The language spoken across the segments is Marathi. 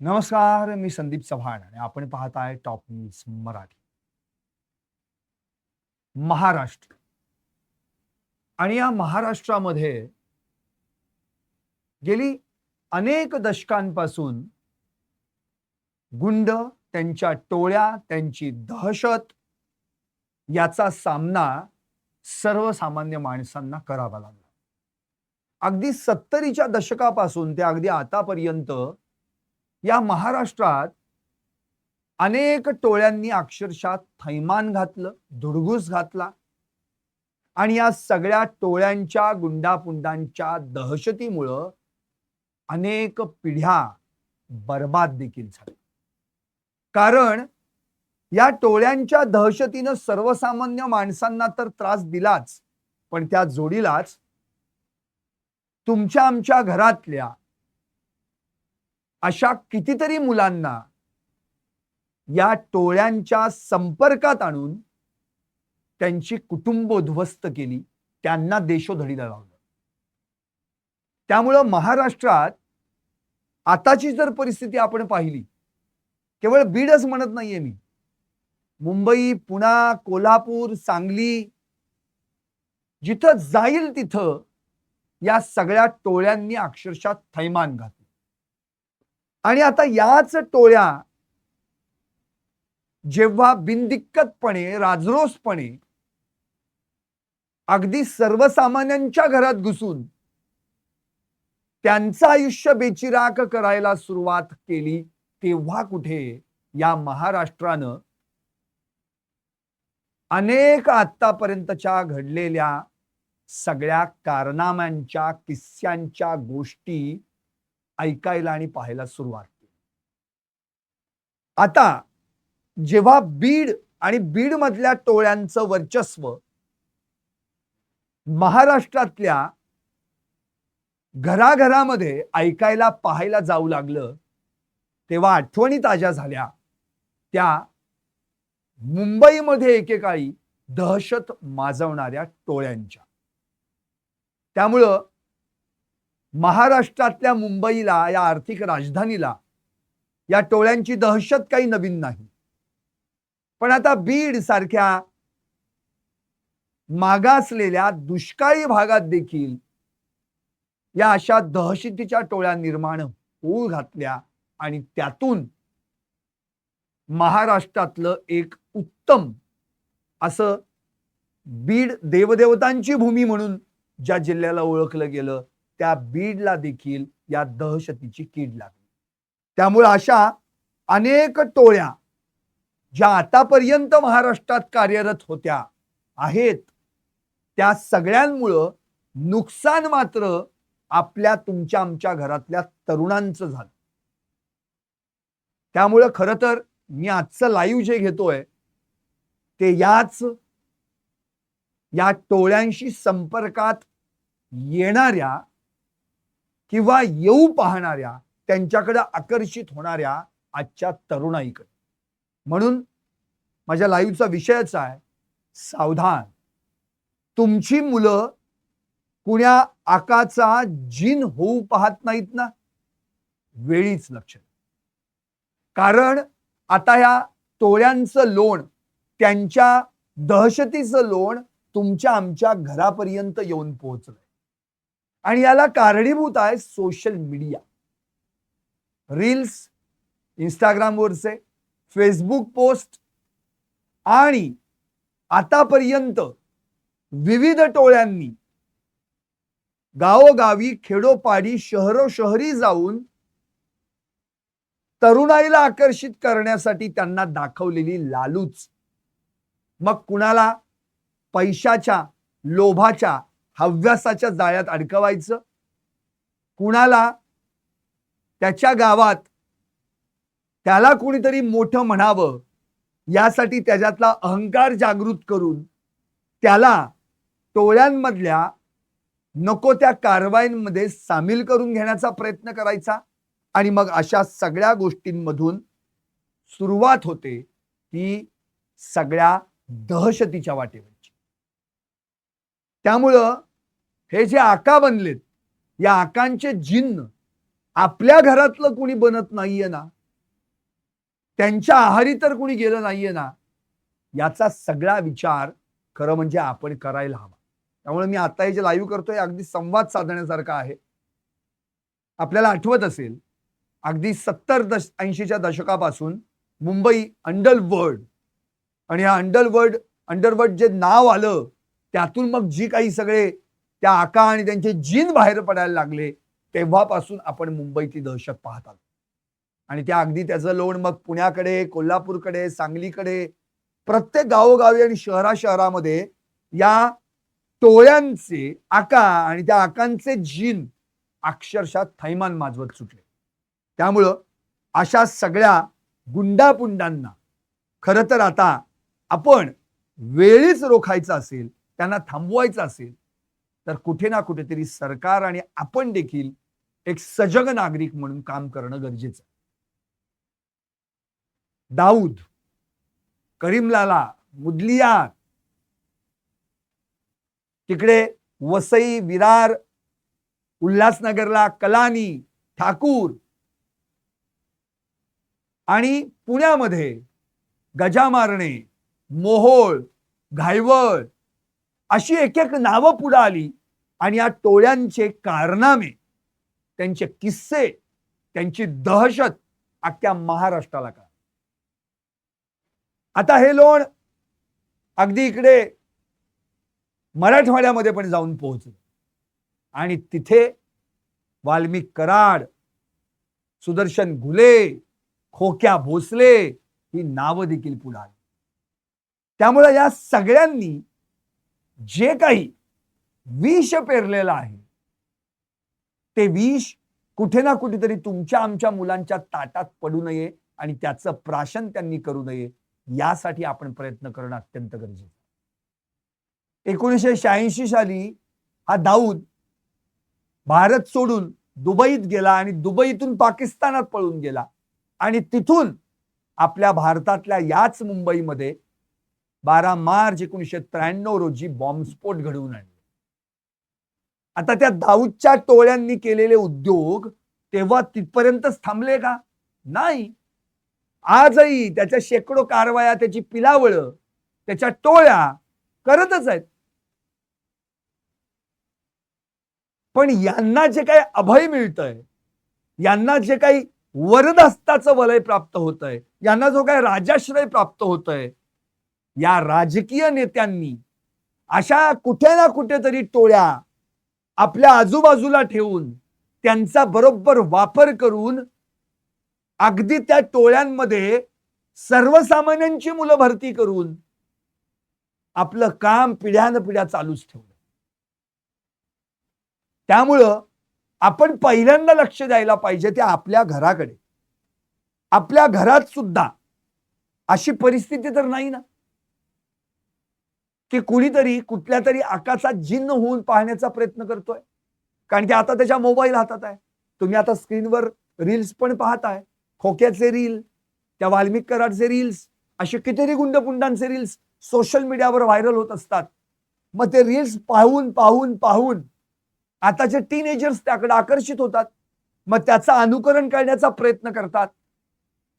नमस्कार, मी संदीप चव्हाण आणि आपण पाहताय टॉप न्यूज मराठी. महाराष्ट्र आणि या महाराष्ट्रामध्ये गेली अनेक दशकांपासून गुंड, त्यांच्या टोळ्या, त्यांची दहशत याचा सामना सर्वसामान्य माणसांना करावा लागला. अगदी 70च्या दशकापासून ते अगदी आतापर्यंत या महाराष्ट्रात अनेक टोळ्यांनी अक्षरशः थैमान घातलं, धुडगूस घातला आणि या सगळ्या टोळ्यांच्या गुंडापुंडांच्या दहशतीमुळं अनेक पिढ्या बर्बाद देखील झाल्या. कारण या टोळ्यांच्या दहशतीनं सर्वसामान्य माणसांना तर त्रास दिलाच, पण त्या जोडीलाच तुमच्या आमच्या घरातल्या अशा कितीतरी मुलांना या टोळ्यांच्या संपर्कात आणून त्यांची कुटुंब उद्ध्वस्त केली, त्यांना देशोधडीला लावलं. त्यामुळं महाराष्ट्रात आताची जर परिस्थिती आपण पाहिली, केवळ बीडच म्हणत नाहीये मी, मुंबई, पुणा, कोल्हापूर, सांगली, जिथं जाईल तिथं या सगळ्या टोळ्यांनी अक्षरशः थैमान घातलं. आणि आता याच टोळ्या जेव्हा बिनदिक्कतपणे, राजरोसपणे अगदी सर्वसामान्यांच्या घरात घुसून त्यांचं आयुष्य बेचिराख करायला सुरुवात केली, तेव्हा कुठे या महाराष्ट्रानं अनेक आतापर्यंतच्या घडलेल्या सगळ्या कारनाम्यांच्या, किस्स्यांच्या गोष्टी ऐकायला आणि पाहायला सुरुवात केली. आता जेव्हा बीड आणि बीड मधल्या टोळ्यांचं वर्चस्व महाराष्ट्रातल्या घराघरामध्ये ऐकायला पाहायला जाऊ लागलं, तेव्हा आठवणी ताज्या झाल्या त्या मुंबईमध्ये एकेकाळी दहशत माजवणाऱ्या टोळ्यांच्या. त्यामुळं महाराष्ट्रातल्या मुंबईला, या आर्थिक राजधानीला, या टोळ्यांची दहशत काही नवीन नाही. पण आता बीड सारख्या मागासलेल्या दुष्काळी भागात देखील या अशा दहशतीच्या टोळ्या निर्माण होऊ घातल्या आणि त्यातून महाराष्ट्रातलं एक उत्तम असं बीड देवदेवतांची भूमी म्हणून ज्या जिल्ह्याला ओळखलं गेलं, त्या बीडला देखील या दहशतीची कीड लागली. त्यामुळे अशा अनेक टोळ्या ज्या आतापर्यंत महाराष्ट्रात कार्यरत होत्या आहेत, त्या सगळ्यांमुळं नुकसान मात्र आपल्या तुमच्या आमच्या घरातल्या तरुणांचं झालं. त्यामुळं खरं तर मी आजचं लाईव्ह जे घेतोय ते या टोळ्यांशी संपर्कात येणाऱ्या किंवा येऊ पाहणाऱ्या, त्यांच्याकडे आकर्षित होणाऱ्या आजच्या तरुणाईकडे. म्हणून माझ्या लाईव्हचा विषयच आहे सावधान. तुमची मुलं कुण्या आकाचा जिन होऊ पाहत नाहीत ना, वेळीच लक्ष. कारण आता ह्या टोळ्यांचं लोण, त्यांच्या दहशतीचं लोण तुमच्या आमच्या घरापर्यंत येऊन पोहोचलंय. आणि याला कारणीभूत आहे सोशल मीडिया, रील्स, इंस्टाग्रामवरचे फेसबुक पोस्ट आणि आतापर्यंत विविध टोळ्यांनी गावोगावी, खेडोपाडी, शहरोशहरी जाऊन तरुणाईला आकर्षित करण्यासाठी त्यांना दाखवलेली लालूच. मग कुणाला पैशाच्या, लोभाच्या, हव्यासाच्या जाळ्यात अडकवायचं, कुणाला त्याच्या गावात त्याला कुणीतरी मोठं म्हणावं यासाठी त्याच्यातला अहंकार जागृत करून त्याला टोळ्यांमधल्या नको त्या कारवाईंमध्ये सामील करून घेण्याचा प्रयत्न करायचा. आणि मग अशा सगळ्या गोष्टींमधून सुरुवात होते ती सगळ्या दहशतीच्या वाटेवरची. त्यामुळं हे जे आका बनलेत, या आकांचे जिन्न आपल्या घरातलं कुणी बनत नाहीये ना, त्यांच्या आहारी तर कुणी गेलं नाहीये ना, याचा सगळा विचार खरं म्हणजे आपण करायला हवा. त्यामुळे मी आता हे जे लाईव्ह करतोय अगदी संवाद साधण्यासारखा आहे. आपल्याला आठवत असेल, अगदी 70-80च्या दशकापासून मुंबई अंडरवर्ल्ड आणि या अंडरवर्ल्ड जे नाव आलं, त्यातून मग जी काही सगळे त्या आका आणि त्यांचे जीन बाहेर पडायला लागले, तेव्हापासून आपण मुंबईची दहशत पाहत आलो. आणि त्या अगदी त्याचं लोण मग पुण्याकडे, कोल्हापूरकडे, सांगलीकडे, प्रत्येक गावोगावी आणि शहरामध्ये या टोळ्यांचे आका आणि त्या आकांचे जीन अक्षरशः थैमान माजवत सुटले. त्यामुळं अशा सगळ्या गुंडापुंडांना खरं तर आता आपण वेळीच रोखायचं असेल, त्यांना थांबवायचं असेल, तर कुठे ना कुठेतरी सरकार आणि आपण देखील एक सजग नागरिक म्हणून काम करणं गरजेचं आहे. दाऊद, करीमलाला, मुदलियार, तिकडे वसई, विरार, उल्हासनगरला कलानी, ठाकूर आणि पुण्यामध्ये गजामारणे, मोहोळ, घायवळ अशी एक एक नावं पुढे आली आणि या टोळ्यांचे कारनामे, त्यांचे किस्से, त्यांची दहशत अख्ख्या महाराष्ट्राला कळली. आता हे लोण अगदी इकडे मराठवाड्यामध्ये पण जाऊन पोहोचलं आणि तिथे वाल्मिक कराड, सुदर्शन घुले, खोक्या भोसले ही नावं देखील पुढे आली. त्यामुळे या सगळ्यांनी जे काही विष पेरलेलं आहे, ते विष कुठे ना कुठेतरी तुमच्या आमच्या मुलांच्या ताटात पडू नये आणि त्याचं प्राशन त्यांनी करू नये, यासाठी आपण प्रयत्न करणं अत्यंत गरजेचं. 1986 साली हा दाऊद भारत सोडून दुबईत गेला आणि दुबईतून पाकिस्तानात पळून गेला आणि तिथून आपल्या भारतातल्या याच मुंबईमध्ये 12 मार्च 1993 रोजी बॉम्बस्फोट घडवून आणले. आता त्या दाऊदच्या टोळ्यांनी केलेले उद्योग तेव्हा तिथपर्यंतच थांबले का? नाही. आजही त्याच्या शेकडो कारवाया, त्याची पिलावळं, त्याच्या टोळ्या करतच आहेत. पण यांना जे काही अभय मिळतंय, यांना जे काही वरदहस्ताचं वलय प्राप्त होतंय, यांना जो काही राजाश्रय प्राप्त होतोय, या राजकीय नेत्यांनी अशा कुठे ना कुठेतरी टोळ्या आपल्या आजूबाजूला ठेवून त्यांचा बरोबर वापर करून अगदी त्या टोळ्यांमध्ये सर्वसामान्यांची मुलं भरती करून आपलं काम पिढ्यानपिढ्या चालूच ठेवलं. त्यामुळं आपण पहिल्यांदा लक्ष द्यायला पाहिजे ते आपल्या घराकडे. आपल्या घरात सुद्धा अशी परिस्थिती तर नाही ना की कुणीतरी कुठल्या तरी आकाचा जिन्न होऊन पाहण्याचा प्रयत्न करतोय. कारण की आता त्याच्या मोबाईल हातात आहे. तुम्ही आता स्क्रीनवर रील्स पण पाहताय. खोक्याचे रील, त्या वाल्मिक कराडचे रील्स, असे कितीतरी गुंडपुंडांचे रील्स सोशल मीडियावर व्हायरल होत असतात. मग ते रील्स पाहून पाहून पाहून आताचे टीनेजर्स त्याकडे आकर्षित होतात. मग त्याचं अनुकरण करण्याचा प्रयत्न करतात.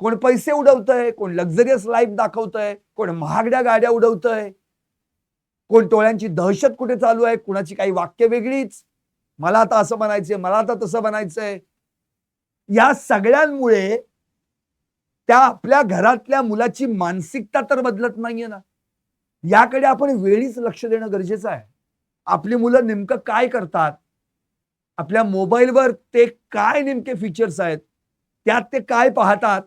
कोण पैसे उडवतंय, कोण लक्झरियस लाईफ दाखवतंय, कोण महागड्या गाड्या उडवतंय, कोण टोळ्यांची दहशत कुठे चालू आहे, कुणाची काही वाक्य वेगळीच, मला आता असं बनायचंय, मला आता तसं बनायचंय. या सगळ्यांमुळे त्या आपल्या घरातल्या मुलाची मानसिकता तर बदलत नाहीये ना. याकडे आपण वेळीच लक्ष देणं गरजेचं आहे. आपली मुलं नेमकं काय करतात, आपल्या मोबाईलवर ते काय नेमके फीचर्स आहेत, त्यात ते काय पाहतात,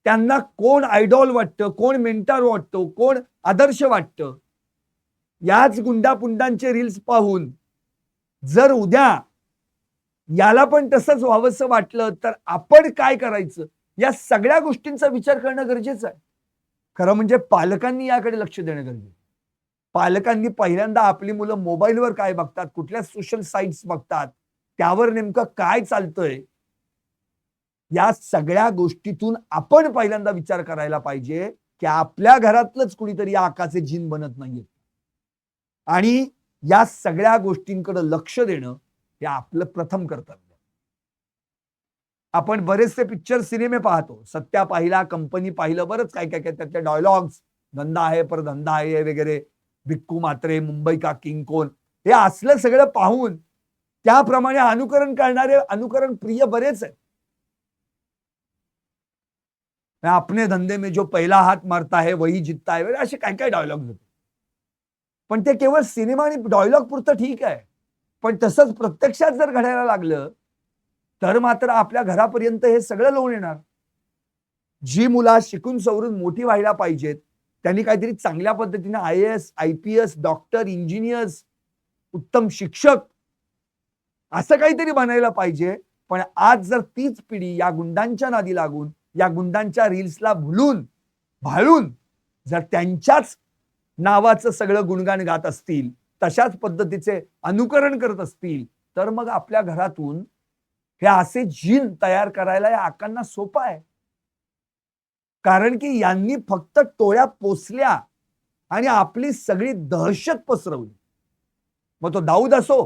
त्यांना कोण आयडॉल वाटतं, कोण मेंटर वाटतो, कोण आदर्श वाटतं, याच गुंडापुंडांचे रील्स पाहून जर उद्या याला पण तसंच व्हावंसं वाटलं तर आपण काय करायचं, या सगळ्या गोष्टींचा विचार करणं गरजेचं आहे. खरं म्हणजे पालकांनी याकडे लक्ष देणं गरजेचं आहे. पालकांनी पहिल्यांदा आपली मुलं मोबाईलवर काय बघतात, कुठल्या सोशल साईट्स बघतात, त्यावर नेमकं काय चालतंय, या सगळ्या गोष्टीतून आपण पहिल्यांदा विचार करायला पाहिजे की आपल्या घरातलंच कुणीतरी या आकाचे जीन बनत नाहीये आणि या सगळ्या गोष्टींकडे लक्ष देणं हे आपलं प्रथम कर्तव्य. आपण बरेचसे पिक्चर सिनेमे पाहतो, सत्या पाहिला, कंपनी पाहिलं, बरंच काय काय काय त्यातले डायलॉग्स, धंदा आहे पर धंदा आहे वगैरे, भिक्कू मात्रे, मुंबई का किंग कोण, हे असलं सगळं पाहून त्याप्रमाणे अनुकरण करणारे अनुकरण प्रिय बरेच आहेत. अपने धंदे में जो पहिला हात मारता है वही जितता है, असे काय काय डायलॉग होते. पण ते केवळ सिनेमा आणि डायलॉग पुरतं ठीक आहे, पण तसंच प्रत्यक्षात जर घडायला लागलं तर मात्र आपल्या घरापर्यंत हे सगळं लोन येणार. जी मुलं शिकून सवरून मोठी व्हायला पाहिजेत, त्यांनी काहीतरी चांगल्या पद्धतीने IAS, IPS, डॉक्टर, इंजिनियर्स, उत्तम शिक्षक असं काहीतरी बनायला पाहिजे. पण आज जर तीच पिढी या गुंडांच्या नादी लागून, या गुंडांच्या रील्सला भुलून भाळून जर त्यांच्याच नावाचं सगळं गुणगान गात असतील, तशाच पद्धतीचे अनुकरण करत असतील, तर मग आपल्या घरातून हे असे जीन तयार करायला या आकांना सोपं आहे. कारण की यांनी फक्त टोळ्या पोसल्या आणि आपली सगळी दहशत पसरवली. मग तो दाऊद असो,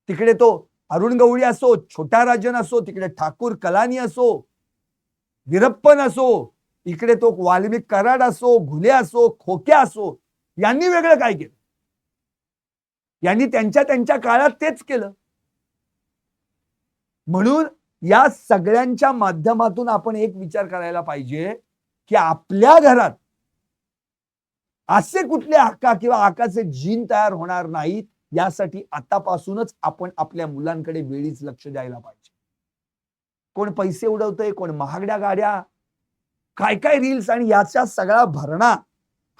तिकडे तो अरुण गवळी असो, छोटा राजन असो, तिकडे ठाकूर कलानी असो, वीरप्पन असो, इकडे तो वाल्मिक कराड असो, घुले असो, खोक्या असो, यांनी वेगळं काय केलं? यांनी त्यांच्या त्यांच्या काळात तेच केलं. म्हणून या सगळ्यांच्या माध्यमातून आपण एक विचार करायला पाहिजे की आपल्या घरात असे कुठले आका किंवा आकाचे जीन तयार होणार नाहीत, यासाठी आतापासूनच आपण आपल्या मुलांकडे वेळीच लक्ष द्यायला पाहिजे. कोण पैसे उडवतंय, कोण महागड्या गाड्या, काय काय रील्स, आणि याचा सगळा भरणा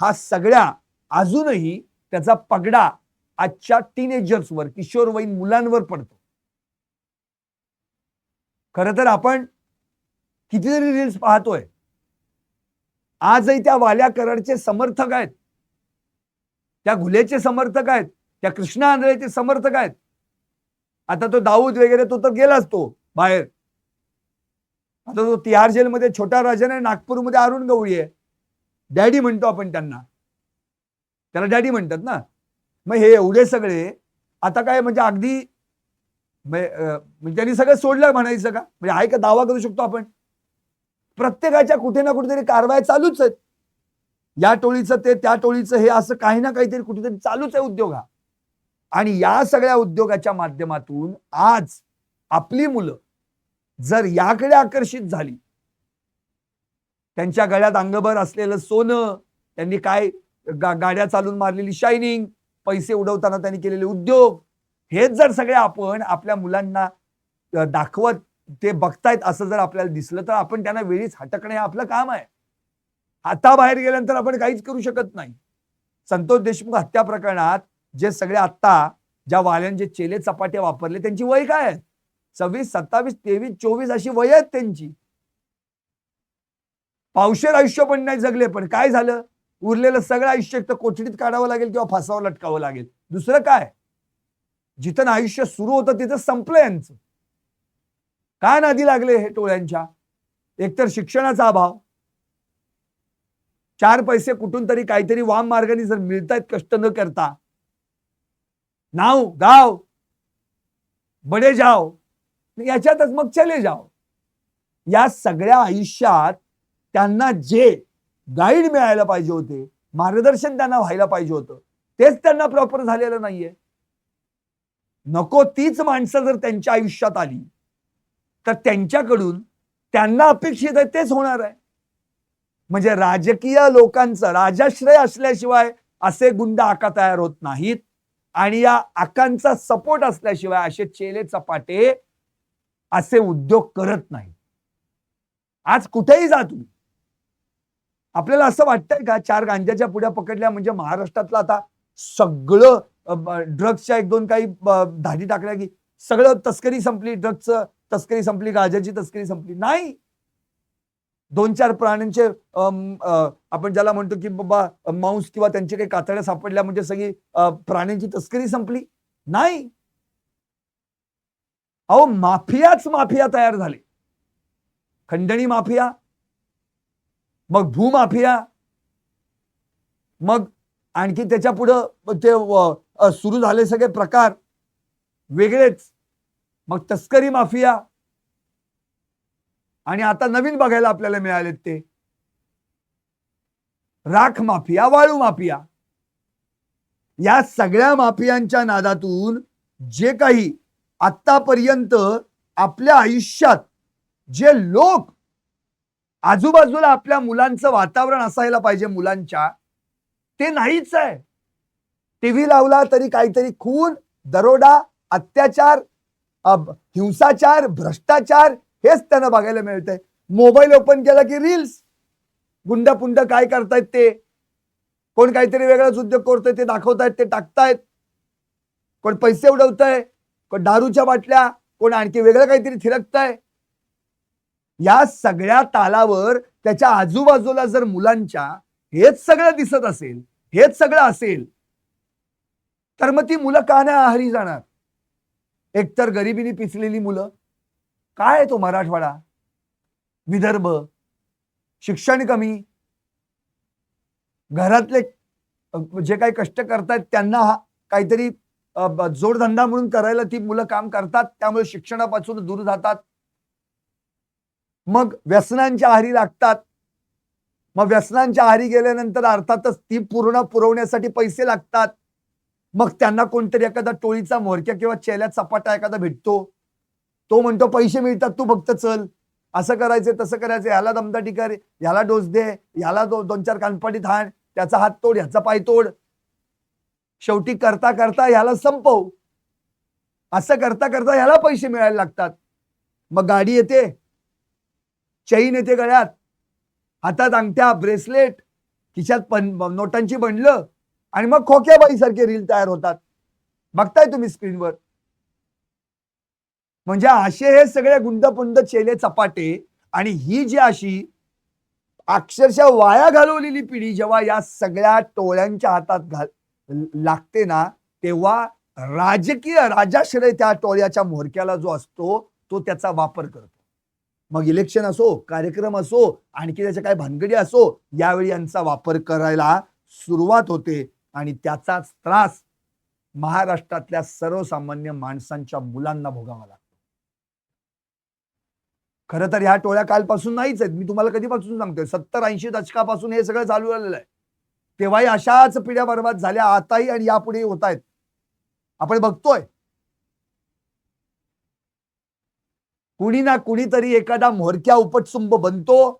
हा सगळ्या अजूनही त्याचा पगडा आजच्या टीनेजर्सवर, किशोरवयीन मुलांवर पडतो. खरं तर आपण कितीतरी रील्स पाहतोय, आजही त्या वाल्या कराडचे समर्थक आहेत, त्या घुलेचे समर्थक आहेत, त्या कृष्णा आंधळेचे समर्थक आहेत. आता तो दाऊद वगैरे तो तर गेलाच तो बाहेर. आता तो तिहार जेलमध्ये छोटा राजन आहे, नागपूरमध्ये अरुण गवळी आहे. डॅडी म्हणतो आपण त्यांना, त्याला डॅडी म्हणतात ना. मग हे एवढे सगळे आता काय म्हणजे अगदी म्हणजे त्यांनी सगळं सोडलं म्हणायचं का? म्हणजे आहे का दावा करू शकतो आपण? प्रत्येकाच्या कुठे ना कुठेतरी कारवाया चालूच आहेत. या टोळीचं ते, त्या टोळीचं हे, असं काही ना काहीतरी कुठेतरी चालूच आहे उद्योग हा. आणि या सगळ्या उद्योगाच्या माध्यमातून आज आपली मुलं जर याकडे आकर्षित झाली, त्यांच्या गळ्यात अंगभर असलेलं सोनं, त्यांनी काय गाड्या चालून मारलेली शायनिंग, पैसे उडवताना त्यांनी केलेले उद्योग, हेच जर सगळे आपण आपल्या मुलांना दाखवत ते बघतायत असं जर आपल्याला दिसलं, तर आपण त्यांना वेळीच हटकणे हे आपलं काम आहे. आता बाहेर गेल्यानंतर आपण काहीच करू शकत नाही. संतोष देशमुख हत्या प्रकरणात जे सगळे आता ज्या वाल्यांचे चेले चपाटे वापरले, त्यांची वय काय आहे? 26, 27, 23, 24 अशी वय आहेत त्यांची. पावशेर आयुष्य पण नाही जगले, पण काय झालं? उरलेलं सगळं आयुष्य एक तर कोठडीत काढावं लागेल किंवा फासावर लटकावं लागेल. दुसरं काय? जिथं आयुष्य सुरू होतं तिथं संपलं यांचं. काय नादी लागले हे टोळ्यांच्या? एकतर शिक्षणाचा अभाव, 4 पैसे कुठून तरी काहीतरी वाम मार्गाने जर मिळतायत कष्ट न करता, नाव गाव बडे जाओ, याच्यातच मग चले जाओ. या सगळ्या आयुष्यात त्यांना जे गाईड मिळायला पाहिजे होते, मार्गदर्शन त्यांना व्हायला पाहिजे होतं, तेच त्यांना प्रॉपर झालेलं नाहीये. नको तीच माणसं जर त्यांच्या आयुष्यात आली तर त्यांच्याकडून त्यांना अपेक्षित आहे तेच होणार आहे. म्हणजे राजकीय लोकांचं राजाश्रय असल्याशिवाय असे गुंड आका तयार होत नाहीत, आणि या आकांचा सपोर्ट असल्याशिवाय असे चेले चपाटे असे उद्योग करत नाही. आज कुठेही जा तुम्ही, आपल्याला असं वाटतंय का 4 गांजाच्या पुड्या पकडल्या म्हणजे महाराष्ट्रातलं आता सगळं ड्रग्सच्या 1-2 काही धाडी टाकल्या की सगळं तस्करी संपली, ड्रग्सचं तस्करी संपली, गांजाची तस्करी संपली? नाही. 2-4 प्राण्यांचे आपण ज्याला म्हणतो की बाबा मांस किंवा त्यांचे काही कातड्या सापडल्या म्हणजे सगळी प्राण्यांची तस्करी संपली? नाही. अहो माफियाच माफिया तयार झाले. खंडणी माफिया, मग भूमाफिया, मग आणखी त्याच्या पुढं ते सुरू झाले सगळे प्रकार वेगळेच, मग तस्करी माफिया, आणि आता नवीन बघायला आपल्याला मिळालेत ते राख माफिया, वाळू माफिया. या सगळ्या माफियांच्या नादातून जे काही आतापर्यंत आपल्या आयुष्यात जे लोक आजूबाजूला आपल्या मुलांचं वातावरण असायला पाहिजे मुलांच्या, ते नाहीच आहे. टीव्ही लावला तरी काहीतरी खून, दरोडा, अत्याचार, हिंसाचार, भ्रष्टाचार हेच त्यांना बघायला मिळतंय. मोबाईल ओपन केला की रील्स, गुंड पुंड काय करतायत ते, कोण काहीतरी वेगळाच उद्योग करतोय ते दाखवतायत, ते टाकतायत, कोण पैसे उडवतंय, कोण दारूच्या बाटल्या, कोण आणखी वेगळं काहीतरी थिरकतंय. या सगळ्या तालावर त्याच्या आजूबाजूला जर मुलांच्या हेच सगळं दिसत असेल, हेच सगळं असेल, तर मग ती मुलं का नाही आहारी जाणार? एकतर गरिबीने पिचलेली मुलं, काय तो मराठवाडा, विदर्भ, शिक्षण कमी, घरातले जे काही कष्ट करतायत त्यांना काहीतरी जोडधंदा म्हणून करायला ती मुलं काम करतात, त्यामुळे शिक्षणापासून दूर जातात. मग व्यसनांच्या आहारी लागतात. मग व्यसनांच्या आहारी गेल्यानंतर अर्थातच ती पूर्ण पुरवण्यासाठी पैसे लागतात. मग त्यांना कोणतरी एखादा टोळीचा म्होरक्या किंवा चेल्या चपाटा एखादा भेटतो, तो म्हणतो पैसे मिळतात तू फक्त चल, असं करायचं तसं करायचं, ह्याला दमदाटी कर, ह्याला डोस दे, ह्याला दोन चार कानपाटी थांड, त्याचा हात तोड, ह्याचा पाय तोड, शेवटी करता करता ह्याला संपव, असं करता करता ह्याला पैसे मिळायला लागतात. मग गाडी येते, चैन येते गळ्यात, हातात अंगठ्या, ब्रेसलेट, खिशात नोटांची बंडलं, आणि मग खोक्याबाई सारखे रील तयार होतात. बघताय तुम्ही स्क्रीनवर. म्हणजे असे हे सगळे गुंडपुंड चेले चपाटे, आणि ही जी अशी अक्षरशः वाया घालवलेली पिढी जेव्हा या सगळ्या टोळ्यांच्या हातात लागते ना, तेव्हा राजकीय राजाश्रय त्या टोळ्याच्या म्होरक्याला जो असतो तो त्याचा वापर करतो. मग इलेक्शन असो, कार्यक्रम असो, आणखी त्याच्या काय भानगडी असो, यावेळी यांचा वापर करायला सुरुवात होते, आणि त्याचाच त्रास महाराष्ट्रातल्या सर्वसामान्य माणसांच्या मुलांना भोगावा लागतो. खरं तर ह्या टोळ्या कालपासून नाहीच आहेत. मी तुम्हाला कधीपासून सांगतोय, 70-80 दशकापासून हे सगळं चालू झालेलं आहे. तेव्हाही अशाच पिढ्या बर्बाद झाल्या, आताही आणि यापुढेही होत आहेत, आपण बघतोय. कुणी ना कुणीतरी एखादा म्होरक्या उपटसुंब बनतो,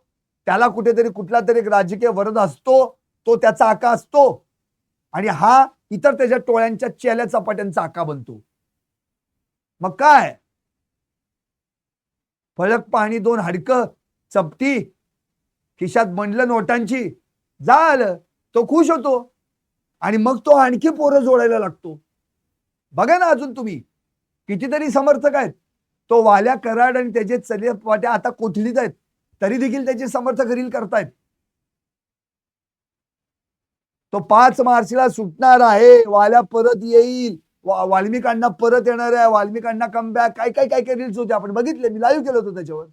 त्याला कुठेतरी कुठला तरी एक राजकीय वरद असतो, तो त्याचा आका असतो, आणि हा इतर त्याच्या टोळ्यांच्या चेल्या चपाट्यांचा आका बनतो. मग काय, फळक पाणी, 2 हाडकं, चपटी, खिशात बंडलं नोटांची, झालं, तो खुश होतो, आणि मग तो आणखी पोरं जोडायला लागतो. बघा ना, अजून तुम्ही कितीतरी समर्थक आहेत, तो वाल्या कराड आणि त्याचे चले पाट्या आता कोथळीत आहेत, तरी देखील त्याचे समर्थक रील करतायत. तो 5 मार्चला सुटणार आहे, वाल्या परत येईल, वाल्मिकांना परत येणार आहे, वाल्मिकांना कमबॅक, काय काय काय काय रील्स होते, आपण बघितले, मी लाईव्ह केलं होतं त्याच्यावर.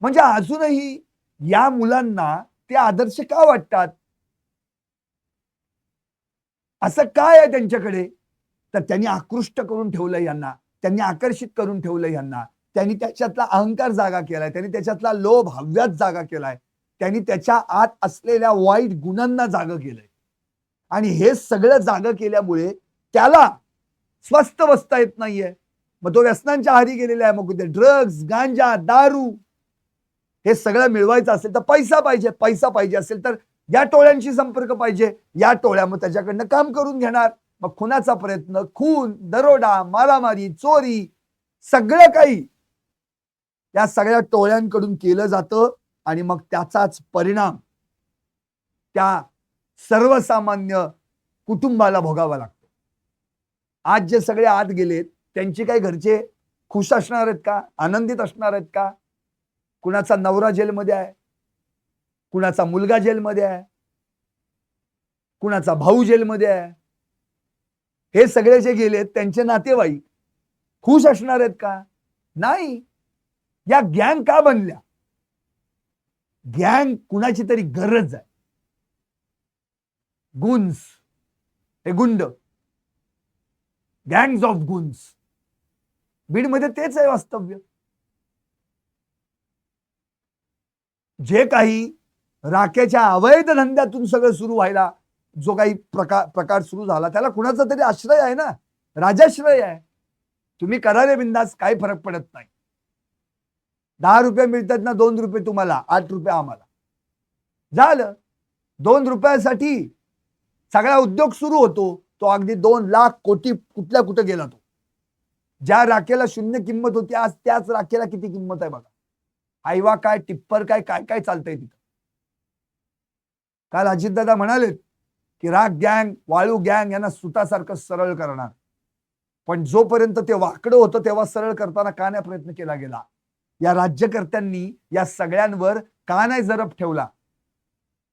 म्हणजे अजूनही या मुलांना ते आदर्श का वाटतात? असं काय आहे त्यांच्याकडे? तर त्यांनी आकृष्ट करून ठेवलंय यांना, त्यांनी आकर्षित करून ठेवलंय यांना, त्यांनी त्याच्यातला अहंकार जागा केलाय, त्यांनी त्याच्यातला लोभ हव्यात जागा केलाय, त्यांनी त्याच्या आत असलेल्या वाईट गुणांना जागा केलंय. आणि हे सगळं जागा केल्यामुळे त्याला स्वस्थ बसता येत नाहीये. मग तो व्यसनांच्या आहारी गेलेला आहे. मग ते ड्रग्ज, गांजा, दारू, हे सगळं मिळवायचं असेल तर पैसा पाहिजे, पैसा पाहिजे असेल तर या टोळ्यांशी संपर्क पाहिजे, या टोळ्या मग त्याच्याकडनं काम करून घेणार. मग खुनाचा प्रयत्न, खून, दरोडा, मारामारी, चोरी, सगळं काही या सगळ्या टोळ्यांकडून केलं जातं, आणि मग त्याचाच परिणाम त्या सर्वसामान्य कुटुंबाला भोगावा लागतो. आज जे सगळे आत गेलेत त्यांचे काही घरचे खुश असणार आहेत का? आनंदित असणार आहेत का? कुणाचा नवरा जेलमध्ये आहे, कुणाचा मुलगा जेलमध्ये आहे, कुणाचा भाऊ जेलमध्ये आहे, हे सगळे जे गेलेत त्यांचे नातेवाईक खुश असणार आहेत का? नाही. या गँग का बनल्या? गँग कुणाची तरी गरज आहे. गुन्स, हे गुंड, गँग्स ऑफ गुन्स, बीडमध्ये तेच आहे वास्तव्य. जे काही राखेच्या अवैध धंद्यातून सगळं सुरू व्हायला जो काही प्रकार सुरू झाला त्याला कुणाचा तरी आश्रय आहे ना, राजाश्रय आहे. तुम्ही करा रे बिंदास, काही फरक पडत नाही. 10 रुपये मिळतात ना, 2 रुपये तुम्हाला, 8 रुपये आम्हाला. झालं. 2 रुपयासाठी सगळा उद्योग सुरू होतो. तो अगदी 2 लाख कोटी कुठल्या कुठे गेला तो. ज्या राखेला 0 किंमत होती आज त्याच राखेला किती किंमत आहे बघा. हायवा काय, टिप्पर काय, काय काय चालतंय तिथं. काल अजितदादा म्हणाले की राख गँग, वाळू गँग यांना सुतासारखं सरळ करणार. पण जोपर्यंत ते वाकडं होतं तेव्हा सरळ करताना का नाही प्रयत्न केला गेला. या राज्यकर्त्यांनी या सगळ्यांवर का नाही जरब ठेवला.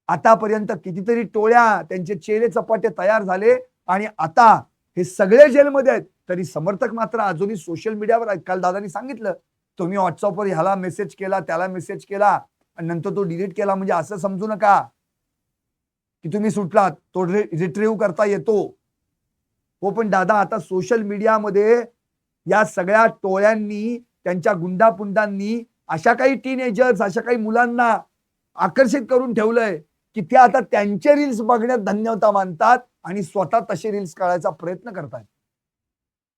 आतापर्यंत कितीतरी टोळ्या, त्यांचे चेले चपाटे तयार झाले आणि आता हे सगळे जेलमध्ये आहेत, तरी समर्थक मात्र अजूनही सोशल मीडियावर आहेत. काल दादानी सांगितलं, तुम्ही व्हॉट्सअपवर ह्याला मेसेज केला, त्याला मेसेज केला आणि नंतर तो डिलीट केला, म्हणजे असं समजू नका की तुम्ही सुटलात, तो रिट्रीव्ह करता येतो. हो, पण दादा आता सोशल मीडियामध्ये या सगळ्या टोळ्यांनी, त्यांच्या गुंडापुंडांनी अशा काही टीनेजर्स, अशा काही मुलांना आकर्षित करून ठेवलंय की ते आता त्यांचे रील्स बघण्यात धन्यता मानतात आणि स्वतः तसे रील्स काढायचा प्रयत्न करतात.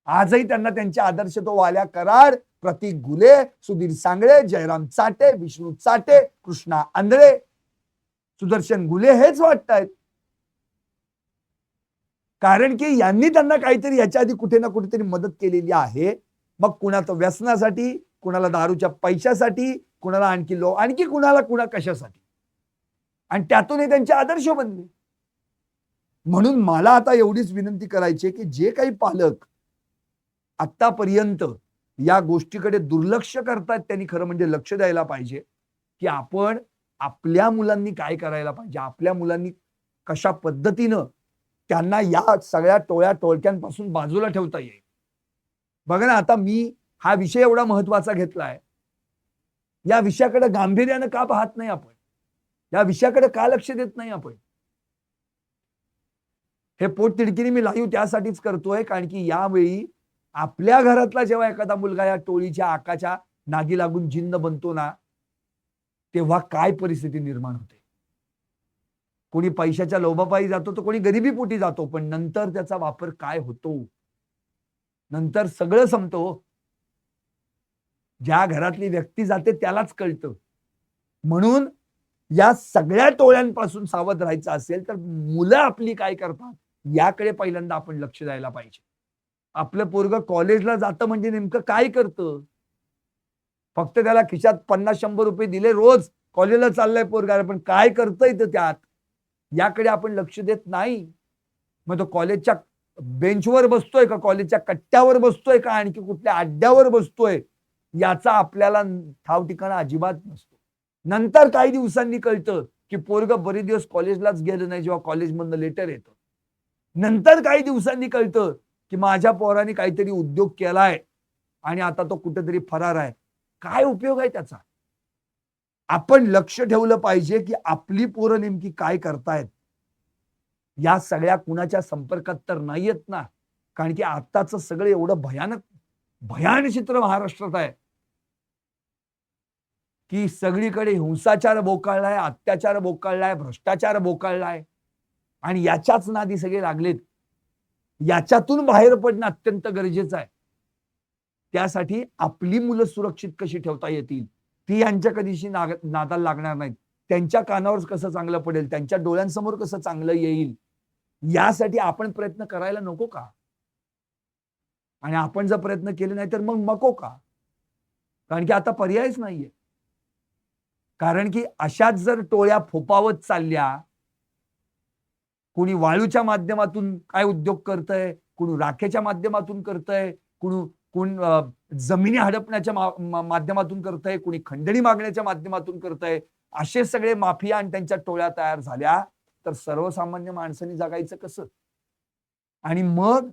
आजही त्यांना त्यांचे आदर्श तो वाल्या कराड, प्रतीक गुले, सुधीर सांगळे, जयराम चाटे, विष्णू चाटे, कृष्णा आंधळे, सुदर्शन गुले हेच वाटतायत. कारण की यांनी त्यांना काहीतरी याच्या आधी कुठे ना कुठेतरी मदत केलेली आहे. मग कुणाचं व्यसनासाठी, कुणाला दारूच्या पैशासाठी, कुणाला आणखी कुणा कशासाठी, आणि त्यातूनही त्यांचे आदर्श बनले. म्हणून मला आता एवढीच विनंती करायची की जे काही पालक आतापर्यंत या गोष्टीकडे दुर्लक्ष करतात त्यांनी खरं म्हणजे लक्ष द्यायला पाहिजे की आपण आपल्या मुलांनी काय करायला पाहिजे, आपल्या मुलांनी कशा पद्धतीनं त्यांना या सगळ्या टोळ्या टोळक्यांपासून बाजूला ठेवता येईल. बघा ना, आता मी हा विषय एवढा महत्वाचा घेतलाय, या विषयाकडे गांभीर्यानं का पाहत नाही आपण, या विषयाकडे का लक्ष देत नाही आपण. हे पोटतिडकीने मी लाईव्ह त्यासाठीच करतोय कारण की यावेळी आपल्या घरातला जेव्हा एखादा मुलगा या टोळीच्या आकाच्या नादी लागून जिन्न बनतो ना, तेव्हा काय परिस्थिती निर्माण होते. कोणी पैशाच्या लोभापायी जातो, तर कोणी गरिबीपोटी जातो, पण नंतर त्याचा वापर काय होतो, नंतर सगळं संपतो. ज्या घरातली व्यक्ती जाते त्यालाच कळतं. म्हणून या सगळ्या टोळ्यांपासून सावध राहायचं असेल तर मुलं आपली काय करतात याकडे पहिल्यांदा आपण लक्ष द्यायला पाहिजे. आपलं पोरगं कॉलेजला जातं म्हणजे नेमकं काय करतं. फक्त त्याला खिशात 50-100 रुपये दिले, रोज कॉलेजला चाललंय पोरगा, पण काय करतंय तर त्यात याकडे आपण लक्ष देत नाही. मग तो कॉलेजच्या बेंचवर बसतोय का, कॉलेजच्या कट्ट्यावर बसतोय का, आणखी कुठल्या अड्ड्यावर बसतोय याचा आपल्याला ठाव ठिकाणा अजिबात नसतो. नंतर काही दिवसांनी कळतं की पोरगं बरेच दिवस कॉलेजलाच गेलं नाही, जेव्हा कॉलेजमधनं लेटर येतं. नंतर काही दिवसांनी कळतं की माझ्या पोराने काहीतरी उद्योग केलाय आणि आता तो कुठेतरी फरार आहे. काय उपयोग आहे त्याचा. आपण लक्ष ठेवलं पाहिजे की आपली पोरं नेमकी काय करतायत. या सगळ्या कुणाच्या संपर्कात तर नाहीयेत ना, कारण की आताचं सगळं एवढं भयानक चित्र महाराष्ट्रात आहे की सगळीकडे हिंसाचार बोकाळलाय, अत्याचार बोकाळलाय, भ्रष्टाचार बोकाळलाय आणि याच्याच नादी सगळे लागलेत. याच्यातून बाहेर पडणं अत्यंत गरजेचं आहे. त्यासाठी आपली मुलं सुरक्षित कशी ठेवता येतील, ती यांच्या कधीशी नादाला लागणार नाहीत. त्यांच्या कानावर कसं चांगलं पडेल, त्यांच्या डोळ्यांसमोर कसं चांगलं येईल, यासाठी आपण प्रयत्न करायला नको का. आणि आपण जर प्रयत्न केले नाही तर मग नको का. कारण की आता पर्यायच नाहीये. कारण की अशाच जर टोळ्या फोपावत चालल्या, कोणी वाळूच्या माध्यमातून काय उद्योग करतंय, कोणी राखेच्या माध्यमातून करतंय, कोण जमिनी हडपण्याच्या माध्यमातून करतंय, कोणी खंडणी मागण्याच्या माध्यमातून करतंय. असे सगळे माफिया आणि त्यांच्या टोळ्या तयार झाल्या तर सर्वसामान्य माणसांनी जगायचं कसं. आणि मग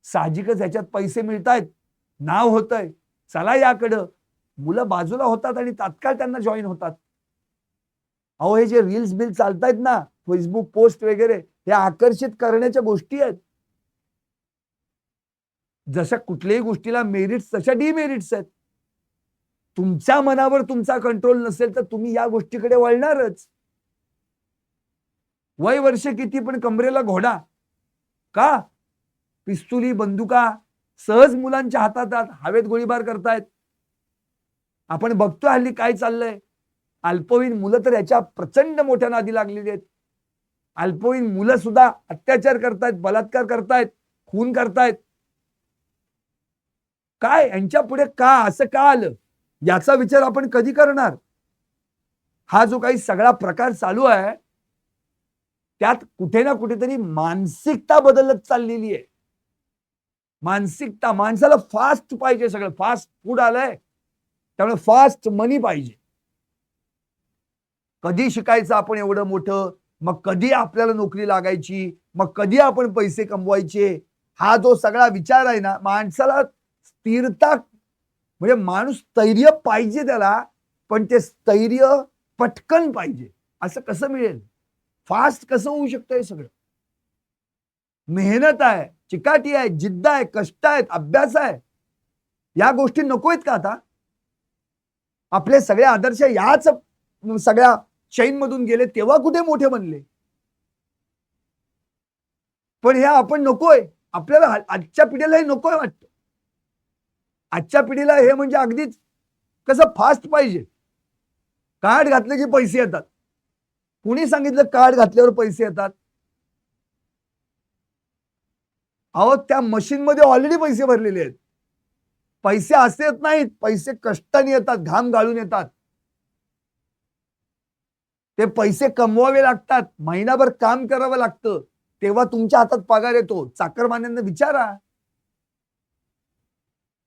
साहजिकच ह्याच्यात पैसे मिळतायत, नाव होतंय, चला याकडं, मुलं बाजूला होतात आणि तात्काळ त्यांना जॉईन होतात. अहो, हे जे रील्स बिल चालतायत ना, फेसबुक पोस्ट वगैरे, हे आकर्षित करण्याच्या गोष्टी आहेत. जशा कुठल्याही गोष्टीला मेरिट्स तशा डिमेरिट्स आहेत. तुमच्या मनावर तुमचा कंट्रोल नसेल तर तुम्ही या गोष्टीकडे वळणारच. वय वर्ष किती पण कमरेला घोडा का? पिस्तुली बंदुका सहज मुलांच्या हातात हवेत गोळीबार करतायत. आपण बघतोय हल्ली काय चाललंय. अल्पवयीन मुलं तर याच्या प्रचंड मोठ्या नादी लागलेली आहेत. अल्पवयीन मुलं सुद्धा अत्याचार करतायत, बलात्कार करतायत, खून करतायत. काय यांच्या पुढे का असं का आलं याचा विचार आपण कधी करणार? हा जो काही सगळा प्रकार चालू आहे त्यात कुठे ना कुठेतरी मानसिकता बदलत चाललेली आहे. मानसिकता, माणसाला फास्ट पाहिजे, सगळं फास्ट फूड आलंय त्यामुळे फास्ट मनी पाहिजे. कधी शिकायचं आपण एवढं मोठं, मग कधी आपल्याला नोकरी लागायची, मग कधी आपण पैसे कमवायचे, हा जो सगळा विचार आहे ना, माणसाला स्थिरता म्हणजे माणूस स्थैर्य पाहिजे त्याला, पण ते स्थैर्य पटकन पाहिजे. असं कसं मिळेल? फास्ट कसं होऊ शकतं? हे सगळं मेहनत आहे, चिकाटी आहे, जिद्द आहे, कष्ट आहेत, अभ्यास आहे. या गोष्टी नकोयत का आता? आपले सगळे आदर्श याच सगळ्या चैन मधून गेले तेव्हा कुठे मोठे बनले. पण हे आपण नकोय, आपल्याला आजच्या पिढीला हे नकोय वाटतं. आजच्या पिढीला हे म्हणजे अगदीच कसं फास्ट पाहिजे. कार्ड घातले की पैसे येतात. कुणी सांगितलं कार्ड घातल्यावर पैसे येतात? अहो त्या मशीन मध्ये ऑलरेडी पैसे भरलेले आहेत. पैसे असे येत नाहीत, पैसे कष्टाने येतात, घाम गाळून येतात. ते पैसे कमवावे लागतात, महिनाभर काम करावं लागतं, तेव्हा तुमच्या हातात पगार येतो. चाकरमान्यांना विचारा.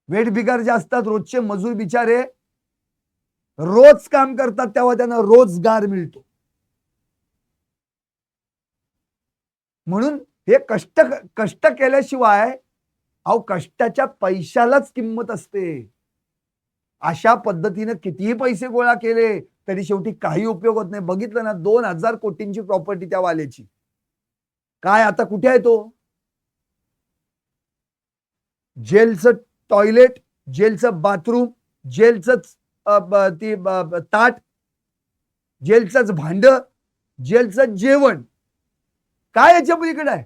वेठ बिगार जे असतात, रोजचे मजूर बिचारे रोज काम करतात तेव्हा त्यांना रोजगार मिळतो. म्हणून हे कष्ट केल्याशिवाय अहो कष्टाच्या पैशालाच किंमत असते. अशा पद्धतीने कितीही पैसे गोळा केले तरी शेवटी काही उपयोग होत नाही. बघितलं ना 2000 कोटींची प्रॉपर्टी त्या वाल्याची, काय आता कुठे आहे तो? जेलचं टॉयलेट, जेलचं बाथरूम, जेलचंच ताट, जेलचंच भांड, जेलचं जेवण, काय याच्या पलीकडे आहे?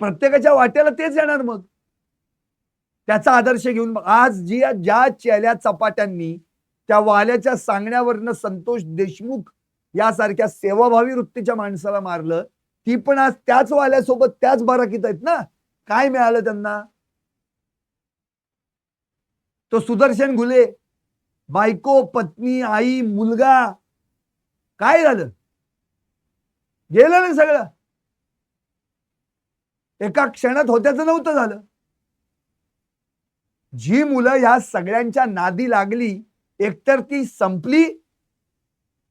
प्रत्येकाच्या वाट्याला तेच येणार. मग त्याचा आदर्श घेऊन आज ज्या चेल्या चपाट्यांनी त्या वाल्याच्या सांगण्यावरनं संतोष देशमुख यासारख्या सेवाभावी वृत्तीच्या माणसाला मारलं, ती पण आज त्याच वाल्यासोबत त्याच बाराकीत आहेत ना. काय मिळालं त्यांना? तो सुदर्शन घुले, बायको, पत्नी, आई, मुलगा, काय झालं? गेलं ना सगळं. एका क्षणात होत्याचं नव्हतं झालं. जी मुलं या सगळ्यांच्या नादी लागली, एकतर ती संपली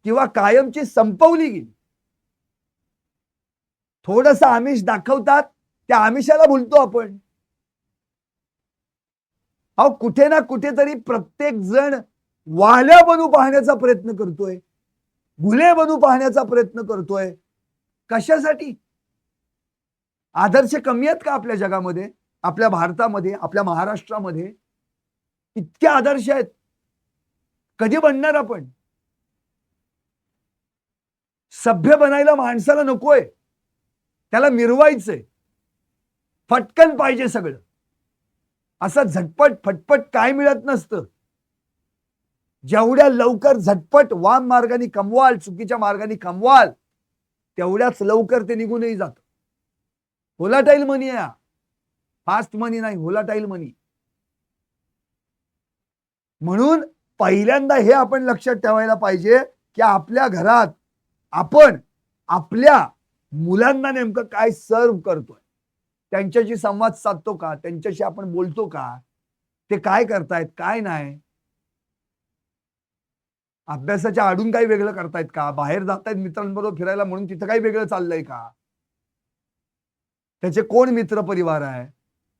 किंवा कायमची संपवली गेली. थोडंसं आमिष दाखवतात, त्या आमिषाला भुलतो आपण. अहो कुठे ना कुठेतरी प्रत्येक जण वाल्या बनू पाहण्याचा प्रयत्न करतोय, घुले बनू पाहण्याचा प्रयत्न करतोय. कशासाठी? आदर्श कमी आहेत का आपल्या जगामध्ये, आपल्या भारतामध्ये, आपल्या महाराष्ट्रामध्ये? इतके आदर्श आहेत. कधी बनणार आपण? सभ्य बनायला माणसाला नकोय, त्याला मिरवायचंय, फटकन पाहिजे सगळं. असं झटपट फटपट काय मिळत नसतं. जेवढ्या लवकर झटपट वाम मार्गाने कमवाल, चुकीच्या मार्गाने कमवाल, तेवढ्याच लवकर ते निघूनही जात. होलाटाईल मनी आहे, फास्ट मनी नाही, होलाटाईल मनी. म्हणून पहिल्यांदा हे आपण लक्षात ठेवायला पाहिजे की आपल्या घरात आपण आपल्या मुलांना नेमकं काय सर्व करतोय, त्यांच्याशी संवाद साधतो का, त्यांच्याशी आपण बोलतो का, ते काय करतायत काय नाही, अभ्यासाच्या आडून काही वेगळं करतायत का, बाहेर जातायत मित्रांबरोबर फिरायला म्हणून तिथं काही वेगळं चाललंय का, त्याचे कोण मित्र परिवार आहे,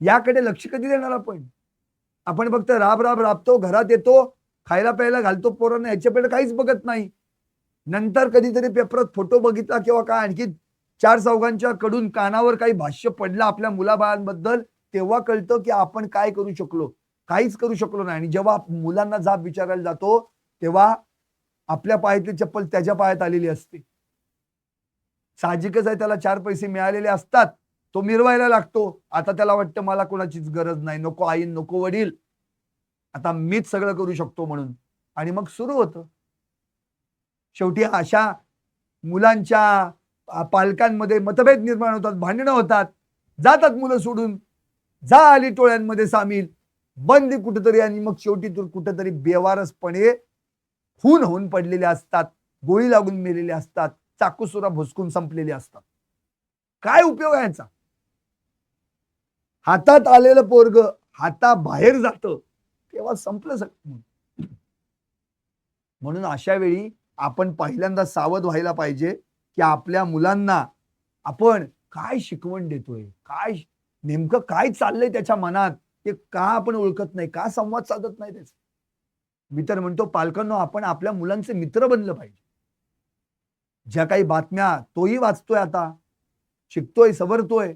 याकडे लक्ष कधी देणार आपण? आपण फक्त राबतो, घरात येतो, खायला प्यायला घालतो पोरांना, ह्याच्याकडे काहीच बघत नाही. नंतर कधीतरी पेपरात फोटो बघितला किंवा काय आणखी चार चौघांच्या कडून कानावर काही भाष्य पडलं आपल्या मुलाबाळांबद्दल, तेव्हा कळतं की आपण काय करू शकलो. काहीच करू शकलो नाही. आणि जेव्हा मुलांना जाब विचारायला जातो तेव्हा आपल्या पायातली चप्पल त्याच्या पायात आलेली असते. साहजिकच आहे, त्याला 4 पैसे मिळालेले असतात, तो मिरवायला लागतो. आता त्याला वाटतं मला कोणाचीच गरज नाही, नको आई नको वडील, आता मीच सगळं करू शकतो म्हणून. आणि मग सुरू होतं. शेवटी अशा मुलांच्या पालकांमध्ये मतभेद निर्माण होतात, भांडणं होतात, जातात मुलं सोडून, आली टोळ्यांमध्ये सामील, बंदी कुठेतरी, आणि मग शेवटी कुठेतरी बेवारसपणे खून होऊन पडलेले असतात, गोळी लागून मेलेले असतात, चाकूसुरा भुसकून संपलेले असतात. काय उपयोग आहे याचा? हातात आलेलं पोरग हाताबाहेर जातं तेव्हा संपलं सगळं. म्हणून अशा वेळी आपण पहिल्यांदा सावध व्हायला पाहिजे की आपल्या मुलांना आपण काय शिकवण देतोय, काय नेमकं काय चाललंय त्याच्या मनात, ते का आपण ओळखत नाही, का संवाद साधत नाही त्याचा. मी तर म्हणतो पालकांनो, आपण आपल्या मुलांचे मित्र बनलं पाहिजे. ज्या काही बातम्या तोही वाचतोय, आता शिकतोय, सवरतोय,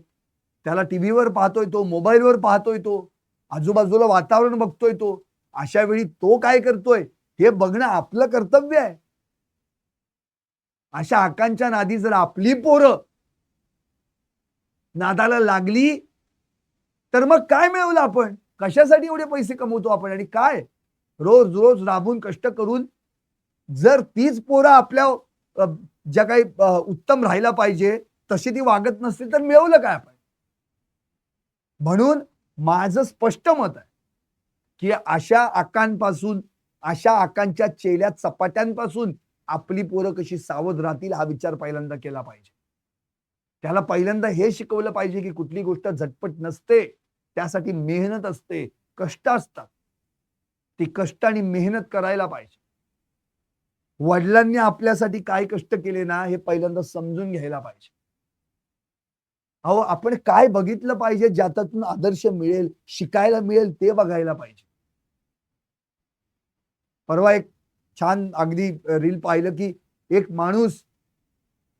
त्याला टीव्हीवर पाहतोय, तो मोबाईलवर पाहतोय, तो आजूबाजूला वातावरण बघतोय, तो अशा वेळी तो काय करतोय हे बघणं आपलं कर्तव्य आहे. अशा हक्कांच्या नादी जर आपली पोरं नादाला लागली तर मग काय मिळवलं आपण? कशासाठी एवढे पैसे कमवतो आपण? आणि काय रोज रोज राबून कष्ट करून जर तीच पोरं आपल्या ज्या काही उत्तम राहायला पाहिजे तशी ती वागत नसतील तर मिळवलं काय आपण? म्हणून माझं स्पष्ट मत आहे की अशा आकांपासून, अशा आकांच्या चेल्या चपाट्यांपासून आपली पोरं कशी सावध राहतील हा विचार पहिल्यांदा केला पाहिजे. त्याला पहिल्यांदा हे शिकवलं पाहिजे की कुठली गोष्ट झटपट नसते, त्यासाठी मेहनत असते, कष्ट असतात. ती कष्ट आणि मेहनत करायला पाहिजे. वडिलांनी आपल्यासाठी काय कष्ट केले ना हे पहिल्यांदा समजून घ्यायला पाहिजे. अहो, आपण काय बघितलं पाहिजे ज्यातून आदर्श मिळेल, शिकायला मिळेल ते बघायला पाहिजे. परवा एक छान अगदी रील पाहिलं की एक माणूस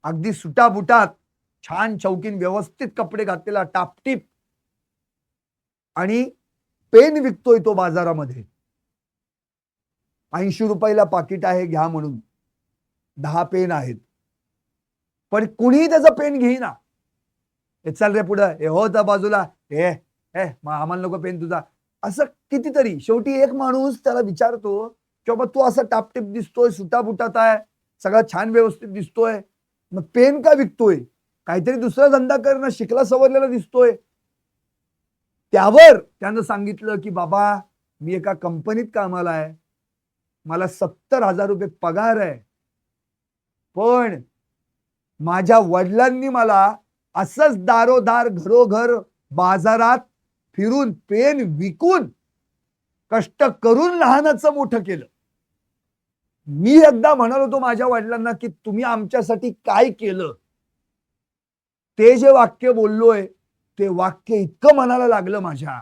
अगदी सुटाबुटात, छान चौकीन व्यवस्थित कपडे घातलेला, टापटीप, आणि पेन विकतोय तो बाजारामध्ये. 80 रुपयाला पाकिट आहे, घ्या म्हणून 10 पेन आहेत, पण कुणीही त्याचा पेन घेईना. हे चल रे पुढं, हे हो त्या बाजूला, हे हे आम्हाला नको पेन तुझा, असं कितीतरी. शेवटी एक माणूस त्याला विचारतो की बाबा तू असा टापटीप दिसतोय, सुटाबुटात आहे, सगळा छान व्यवस्थित दिसतोय, मग पेन का विकतोय? काहीतरी दुसरा धंदा कर ना, शिकला सवरलेला दिसतोय. त्यावर त्यानं सांगितलं की बाबा मी एका कंपनीत कामाला आहे, मला 70,000 रुपये पगार आहे, पण माझ्या वडिलांनी मला असंच दारोदार घरोघर बाजारात फिरून पेन विकून कष्ट करून लहानाचं मोठं केलं. मी एकदा म्हणालो होतो माझ्या वडिलांना की तुम्ही आमच्यासाठी काय केलं. ते जे वाक्य बोललोय ते वाक्य इतकं मनाला लागलं माझ्या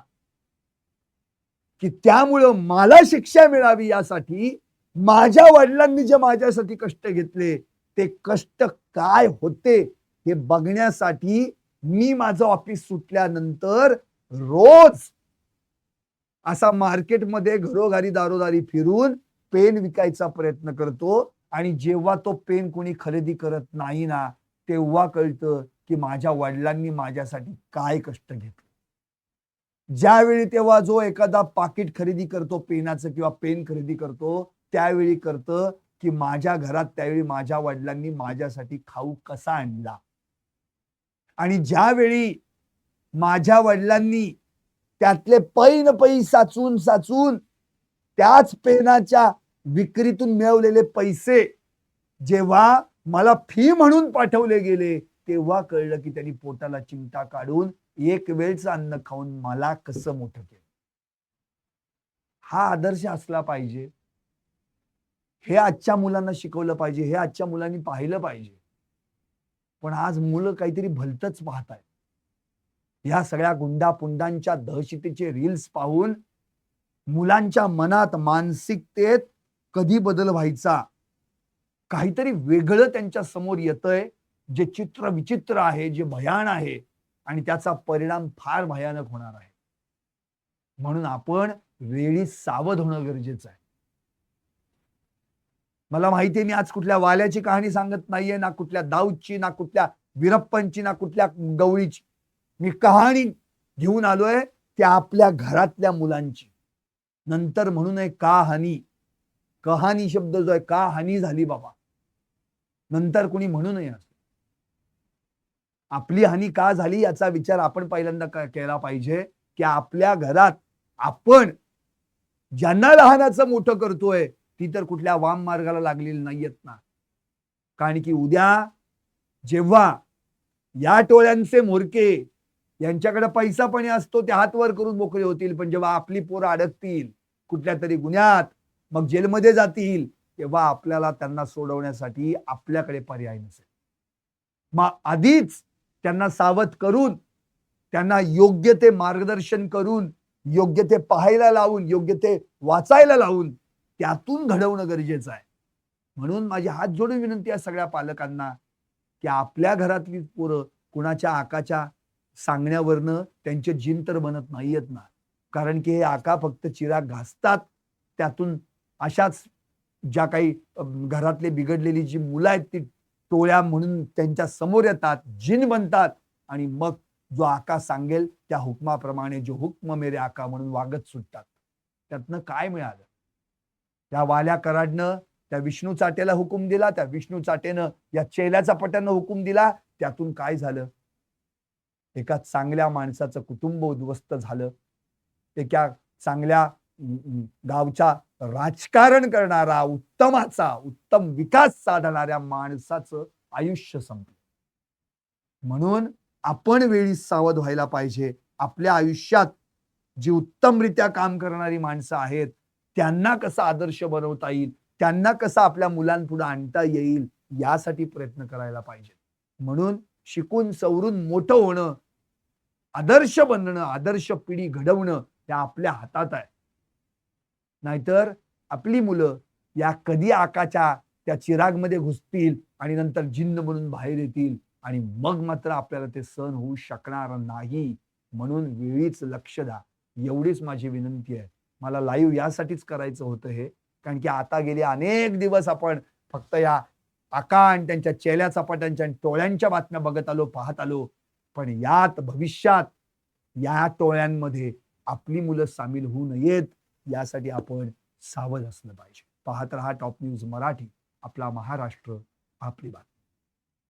की त्यामुळं मला शिक्षा मिळावी यासाठी माझ्या वडिलांनी जे माझ्यासाठी कष्ट घेतले ते कष्ट काय होते हे बघण्यासाठी मी माझं ऑफिस सुटल्यानंतर रोज असा मार्केटमध्ये घरोघरी दारोदारी फिरून पेन विकायचा प्रयत्न करतो. आणि जेव्हा तो पेन कोणी खरेदी करत नाही ना तेव्हा कळतं की माझ्या वडिलांनी माझ्यासाठी काय कष्ट घेतले. ज्यावेळी तेव्हा जो एखादा पाकिट खरेदी करतो पेनाचं किंवा पेन खरेदी करतो त्यावेळी करतं की माझ्या घरात त्यावेळी माझ्या वडिलांनी माझ्यासाठी खाऊ कसा आणला. आणि ज्यावेळी माझ्या वडिलांनी त्यातले पै साचून साचून त्याच पेनाच्या विक्रीतून मिळवलेले पैसे जेव्हा मला फी म्हणून पाठवले गेले तेव्हा कळलं की त्यांनी पोटाला चिमटा काढून एक वेळचं अन्न खाऊन मला कसं मोठं केलं. हा आदर्श असला पाहिजे. हे आजच्या मुलांना शिकवलं पाहिजे, हे आजच्या मुलांनी पाहिलं पाहिजे. पण आज मुलं काहीतरी भलतच पाहतायत. या सगळ्या गुंडापुंडांच्या दहशतीचे रील्स पाहून मुलांच्या मनात, मानसिकतेत कधी बदल व्हायचा, काहीतरी वेगळं त्यांच्या समोर येतंय जे चित्र विचित्र आहे, जे भयान आहे, आणि त्याचा परिणाम फार भयानक होणार आहे. म्हणून आपण वेळी सावध होणं गरजेचं आहे. मला माहितीये मी आज कुठल्या वाल्याची कहाणी सांगत नाहीये, ना कुठल्या दाऊदची, ना कुठल्या वीरप्पनची, ना कुठल्या गवळीची. मी कहाणी घेऊन आलोय त्या आपल्या घरातल्या मुलांची. नंतर म्हणू नये का हानी, कहाणी शब्द जो आहे, का हानी झाली बाबा, नंतर कोणी म्हणू नये असं. आपली हानी का झाली याचा विचार आपण पहिल्यांदा केला पाहिजे, की आपल्या घरात आपण ज्यांना लहानाचं मोठं करतोय ती तर कुठल्या वाम मार्गाला लागलेली नाहीयेत ना. कारण की उद्या जेव्हा या टोळ्यांचे म्होरके यांच्याकडे पैसा पाणी असतो ते हात वर करून मोकळे होतील, पण जेव्हा आपली पोरं अडकतील कुठल्या तरी गुन्ह्यात, मग जेलमध्ये जातील, तेव्हा आपल्याला त्यांना सोडवण्यासाठी आपल्याकडे पर्याय नसेल. मग आधीच त्यांना सावध करून, त्यांना योग्य ते मार्गदर्शन करून, योग्य ते पाहायला लावून, योग्य ते वाचायला लावून त्यातून घडवणं गरजेचं आहे. म्हणून माझी हात जोडून विनंती आहे सगळ्या पालकांना, की आपल्या घरातली पोरं कुणाच्या आकाच्या सांगण्यावरनं त्यांचे जिन तर बनत नाहीयेत ना. कारण की हे आका फक्त चिराग घासतात, त्यातून अशाच ज्या काही घरातले बिघडलेली जी मुलं आहेत ती टोळ्या म्हणून त्यांच्या समोर येतात, जिन बनतात आणि मग जो आका सांगेल त्या हुकमाप्रमाणे जो हुक्म मेरे आका म्हणून वागत सुटतात. त्यातनं काय मिळालं? त्या वाल्या कराडनं त्या विष्णू चाटेला हुकूम दिला, त्या विष्णू चाटेनं या चेल्याचा पट्यानं हुकूम दिला, त्यातून काय झालं? एका चांगल्या माणसाचं कुटुंब उद्ध्वस्त झालं. एका चांगल्या गावच्या राजकारण करणारा उत्तम विकास साधणाऱ्या माणसाचं आयुष्य संपलं. म्हणून आपण वेळी सावध व्हायला पाहिजे. आपल्या आयुष्यात जी उत्तमरित्या काम करणारी माणसं आहेत त्यांना कसा आदर्श बनवता येईल, त्यांना कसा आपल्या मुलांपुढे आणता येईल यासाठी प्रयत्न करायला पाहिजे. म्हणून शिकून सवरून मोठं होणं, आदर्श बनणं, आदर्श पिढी घडवणं त्या आपल्या हातात आहे. नाहीतर आपली मुलं या कधी आकाच्या त्या चिरागमध्ये घुसतील आणि नंतर जिन्न म्हणून बाहेर येतील आणि मग मात्र आपल्याला ते सहन होऊ शकणार नाही. म्हणून वेळीच लक्ष द्या, एवढीच माझी विनंती आहे. मला लाईव्ह यासाठीच करायचं होतं हे, कारण की आता गेले अनेक दिवस आपण फक्त या आका आणि त्यांच्या चेल्या चपाट्यांच्या आणि टोळ्यांच्या बातम्या बघत आलो, पाहत आलो. पण यात भविष्यात या टोळ्यांमध्ये आपली मुलं सामील होऊ नयेत यासाठी आपण सावध असलं पाहिजे. पाहत रहा टॉप न्यूज मराठी, आपला महाराष्ट्र, आपली बात.